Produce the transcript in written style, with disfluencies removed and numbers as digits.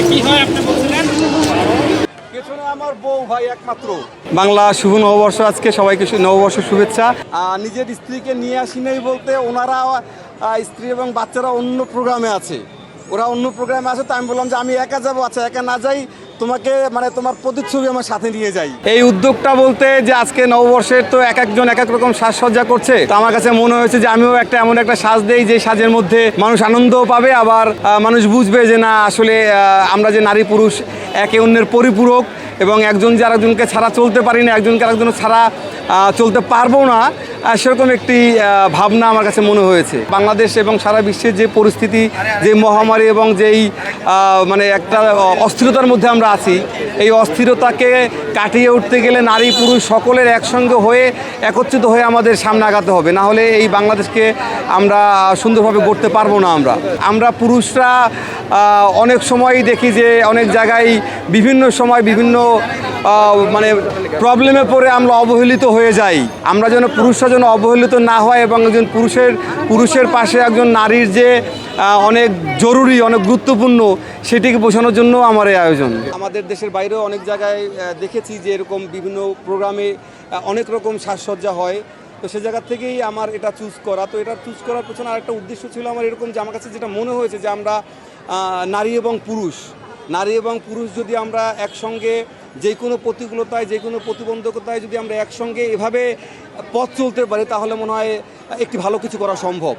কি হয় আপনি বলছিলেন? পেছনে আমার বউ ভাই একমাত্র। বাংলা শুভ নববর্ষ, আজকে সবাইকে নববর্ষ শুভেচ্ছা। নিজের স্ত্রীকে নিয়ে আসি নাই বলতে, ওনারা স্ত্রী এবং বাচ্চারা অন্য প্রোগ্রামে আছে, ওরা অন্য প্রোগ্রামে আছে। তো আমি বললাম যে আমি একা যাবো। আচ্ছা, একা না যাই, তোমাকে মানে তোমার প্রতিচ্ছবি আমার সাথে নিয়ে যাই। এই উদ্যোগটা বলতে যে আজকে নববর্ষের তো এক একজন এক এক রকম সাজসজ্জা করছে, তো আমার কাছে মনে হয়েছে যে আমিও এমন একটা সাজ দেই যে সাজের মধ্যে মানুষ আনন্দও পাবে, আবার মানুষ বুঝবে যে না আসলে আমরা যে নারী পুরুষ একে অন্যের পরিপূরক, এবং একজন যে আরেকজনকে ছাড়া চলতে পারি না, একজনকে আরেকজন ছাড়া চলতে পারবো না, সেরকম একটি ভাবনা আমার কাছে মনে হয়েছে। বাংলাদেশ এবং সারা বিশ্বের যে পরিস্থিতি, যে মহামারী এবং যেই মানে একটা অস্থিরতার মধ্যে আমরা আছি, এই অস্থিরতাকে কাটিয়ে উঠতে গেলে নারী পুরুষ সকলের একসঙ্গে হয়ে একত্রিত হয়ে আমাদের সামনে আগাতে হবে, না হলে এই বাংলাদেশকে আমরা সুন্দরভাবে গড়তে পারবো না। আমরা পুরুষরা অনেক সময়ই দেখি যে অনেক জায়গায় বিভিন্ন সময় বিভিন্ন মানে প্রবলেমে পড়ে আমরা অবহেলিত হয়ে যাই। আমরা যেন পুরুষরা যেন অবহেলিত না হয়, এবং একজন পুরুষের পাশে একজন নারীর যে অনেক জরুরি, অনেক গুরুত্বপূর্ণ, সেটিকে বোঝানোর জন্য আমার এই আয়োজন। আমাদের দেশের বাইরেও অনেক জায়গায় দেখেছি যে এরকম বিভিন্ন প্রোগ্রামে অনেক রকম সাজসজ্জা হয়, তো সে জায়গা থেকেই আমার এটা চুজ করা। তো এটা চুজ করার পেছনে আরেকটা উদ্দেশ্য ছিল আমার এরকম, যে আমার কাছে যেটা মনে হয়েছে যে আমরা নারী এবং পুরুষ যদি আমরা একসঙ্গে যে কোনো প্রতিকূলতায়, যে কোনো প্রতিবন্ধকতায় যদি আমরা একসঙ্গে এভাবে পথ চলতে পারি, তাহলে মনে হয় একটি ভালো কিছু করা সম্ভব।